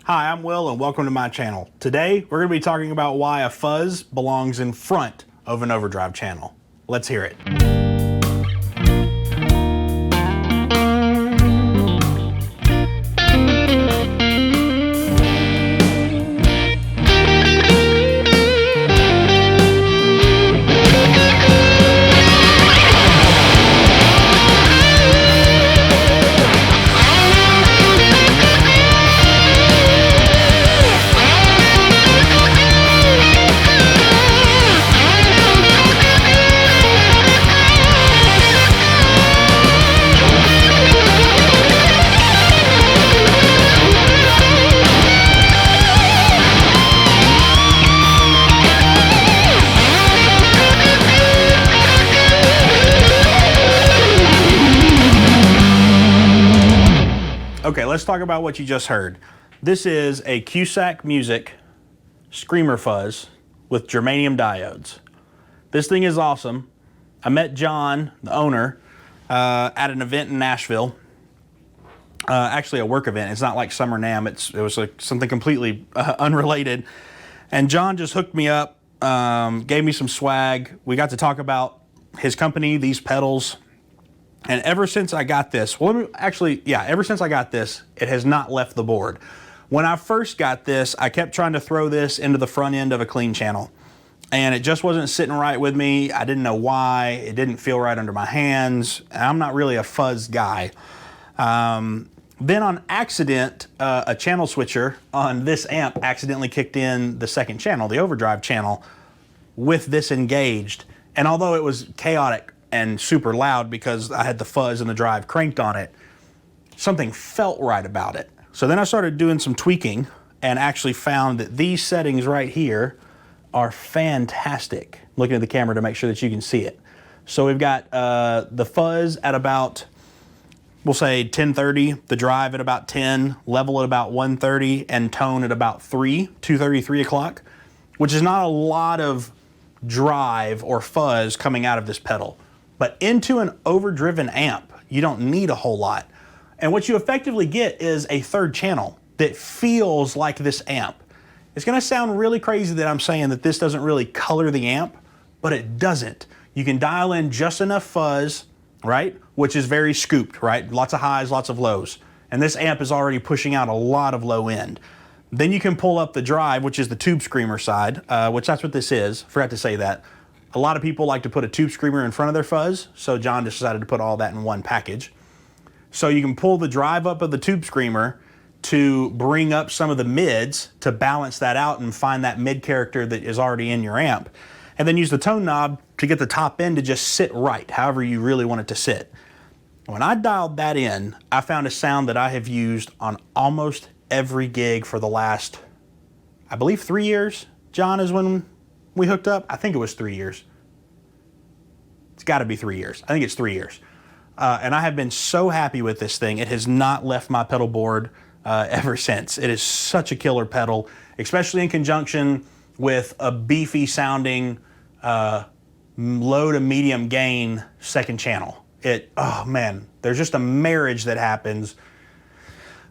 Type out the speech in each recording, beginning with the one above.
Hi, I'm Will and welcome to my channel. Today we're going to be talking about why a fuzz belongs in front of an overdrive channel. Let's hear it. Okay, let's talk about what you just heard. This is a Cusack Music Screamer Fuzz with Germanium diodes. This thing is awesome. I met John, the owner, at an event in Nashville. Actually a work event. It's not like Summer NAMM. It was like something completely unrelated. And John just hooked me up, gave me some swag. We got to talk about his company, these pedals. And ever since I got this, ever since I got this, it has not left the board. When I first got this, I kept trying to throw this into the front end of a clean channel. And it just wasn't sitting right with me. I didn't know why. It didn't feel right under my hands. I'm not really a fuzz guy. Then on accident, a channel switcher on this amp accidentally kicked in the second channel, the overdrive channel, with this engaged. And although it was chaotic and super loud because I had the fuzz and the drive cranked on it, something felt right about it. So then I started doing some tweaking and actually found that these settings right here are fantastic. Looking at the camera to make sure that you can see it. So we've got the fuzz at about, we'll say 1030, the drive at about 10, level at about 130, and tone at about 2:30, 3 o'clock, which is not a lot of drive or fuzz coming out of this pedal. But into an overdriven amp, you don't need a whole lot. And what you effectively get is a third channel that feels like this amp. It's gonna sound really crazy that I'm saying that this doesn't really color the amp, but it doesn't. You can dial in just enough fuzz, right? Which is very scooped, right? Lots of highs, lots of lows. And this amp is already pushing out a lot of low end. Then you can pull up the drive, which is the tube screamer side, which that's what this is. Forgot to say that. A lot of people like to put a tube screamer in front of their fuzz, so John decided to put all that in one package. So you can pull the drive up of the tube screamer to bring up some of the mids to balance that out and find that mid character that is already in your amp. And then use the tone knob to get the top end to just sit right, however you really want it to sit. When I dialed that in, I found a sound that I have used on almost every gig for the last, I believe 3 years. John, is when we hooked up. I think it was 3 years. It's got to be 3 years. I think it's 3 years. And I have been so happy with this thing. It has not left my pedal board ever since. It is such a killer pedal, especially in conjunction with a beefy sounding low to medium gain second channel. Oh man, there's just a marriage that happens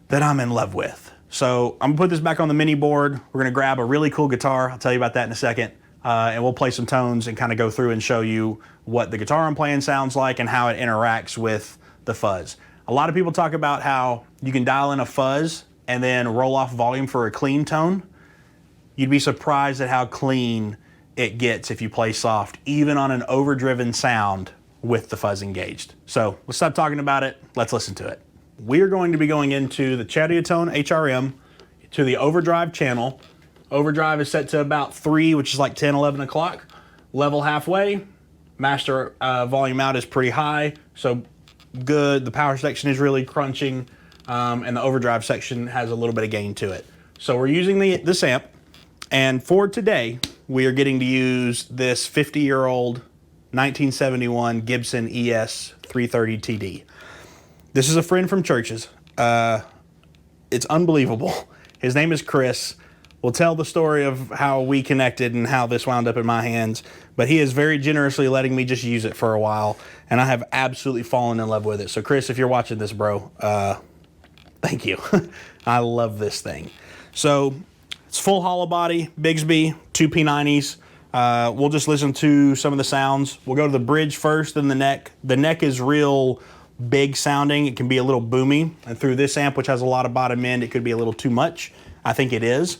that I'm in love with. So I'm gonna put this back on the mini board. We're gonna grab a really cool guitar. I'll tell you about that in a second. And we'll play some tones and kind of go through and show you what the guitar I'm playing sounds like and how it interacts with the fuzz. A lot of people talk about how you can dial in a fuzz and then roll off volume for a clean tone. You'd be surprised at how clean it gets if you play soft, even on an overdriven sound with the fuzz engaged. So let's stop talking about it. Let's listen to it. We are going to be going into the Ceriatone HRM to the overdrive channel. Overdrive is set to about 3, which is like 10, 11 o'clock. Level halfway. Master volume out is pretty high, so good. The power section is really crunching, and the overdrive section has a little bit of gain to it. So we're using this amp, and for today, we are getting to use this 50-year-old 1971 Gibson ES 330 TD. This is a friend from churches. It's unbelievable. His name is Chris. We'll tell the story of how we connected and how this wound up in my hands, but he is very generously letting me just use it for a while, and I have absolutely fallen in love with it. So Chris, if you're watching this, bro, thank you. I love this thing. So it's full hollow body, Bigsby, 2 P90s. We'll just listen to some of the sounds. We'll go to the bridge first, then the neck. The neck is real big sounding. It can be a little boomy. And through this amp, which has a lot of bottom end, it could be a little too much. I think it is.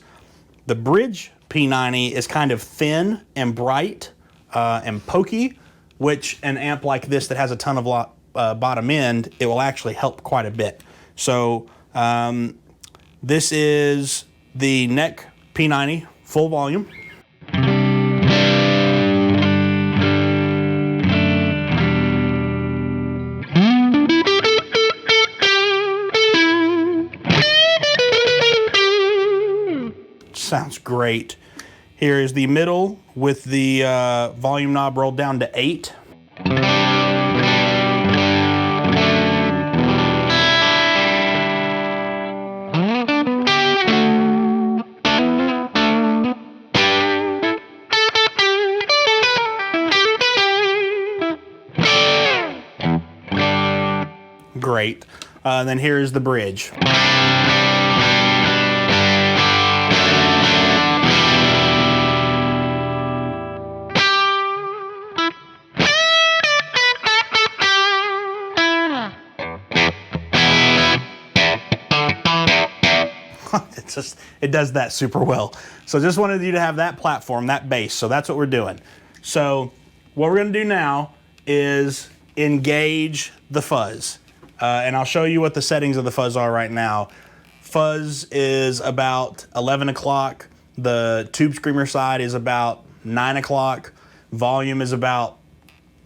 The bridge P90 is kind of thin and bright and pokey, which an amp like this that has a ton of bottom end, it will actually help quite a bit. So this is the neck P90, full volume. Sounds great. Here is the middle with the volume knob rolled down to 8. Great. And then here's the bridge. It does that super well. So just wanted you to have that platform, that bass. So that's what we're doing. So what we're gonna do now is engage the fuzz. And I'll show you what the settings of the fuzz are right now. Fuzz is about 11 o'clock. The tube screamer side is about 9 o'clock. Volume is about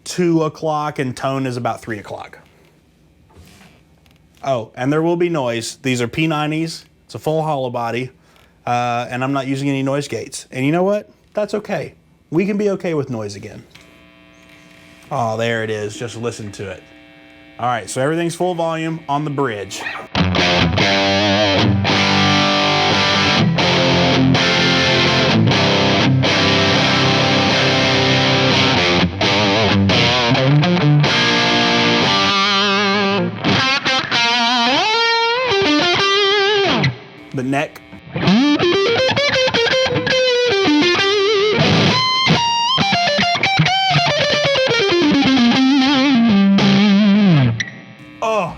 2 o'clock and tone is about 3 o'clock. Oh, and there will be noise. These are P90s. It's a full hollow body, and I'm not using any noise gates. And you know what? That's okay. We can be okay with noise again. Oh, there it is. Just listen to it. All right, so everything's full volume on the bridge. The neck. Oh,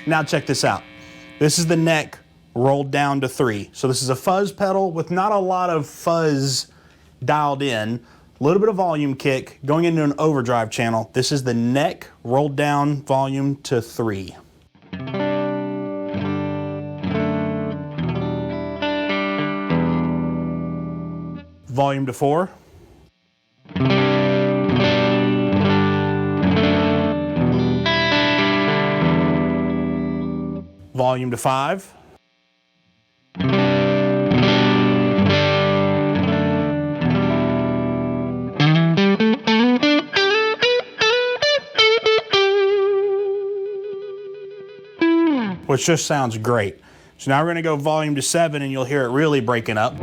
now check this out. This is the neck rolled down to 3. So this is a fuzz pedal with not a lot of fuzz dialed in, a little bit of volume kick going into an overdrive channel. This is the neck rolled down volume to 3. Volume to 4. Volume to 5. Which just sounds great. So now we're going to go volume to 7 and you'll hear it really breaking up.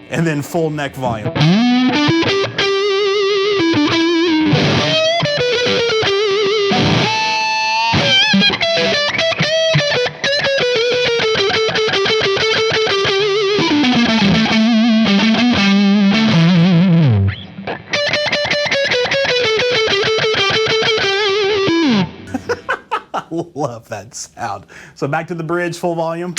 And then full neck volume. I love that sound. So back to the bridge, full volume.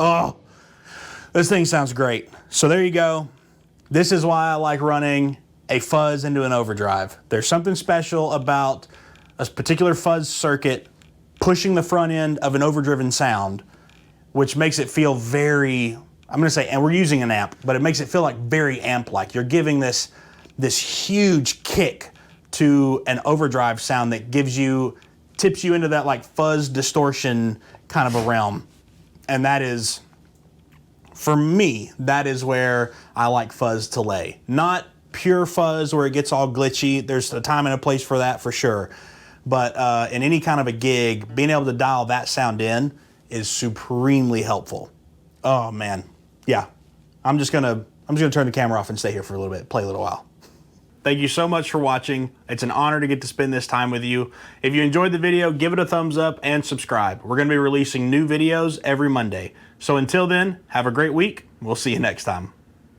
Oh, this thing sounds great. So there you go. This is why I like running a fuzz into an overdrive. There's something special about a particular fuzz circuit pushing the front end of an overdriven sound, which makes it feel very, I'm gonna say, and we're using an amp, but it makes it feel like very amp-like. You're giving this huge kick to an overdrive sound that tips you into that like fuzz distortion kind of a realm. And that is, for me, that is where I like fuzz to lay. Not pure fuzz where it gets all glitchy. There's a time and a place for that for sure. But in any kind of a gig, being able to dial that sound in is supremely helpful. Oh man, yeah. I'm just gonna turn the camera off and stay here for a little bit, play a little while. Thank you so much for watching. It's an honor to get to spend this time with you. If you enjoyed the video, give it a thumbs up and subscribe. We're gonna be releasing new videos every Monday. So until then, have a great week. We'll see you next time.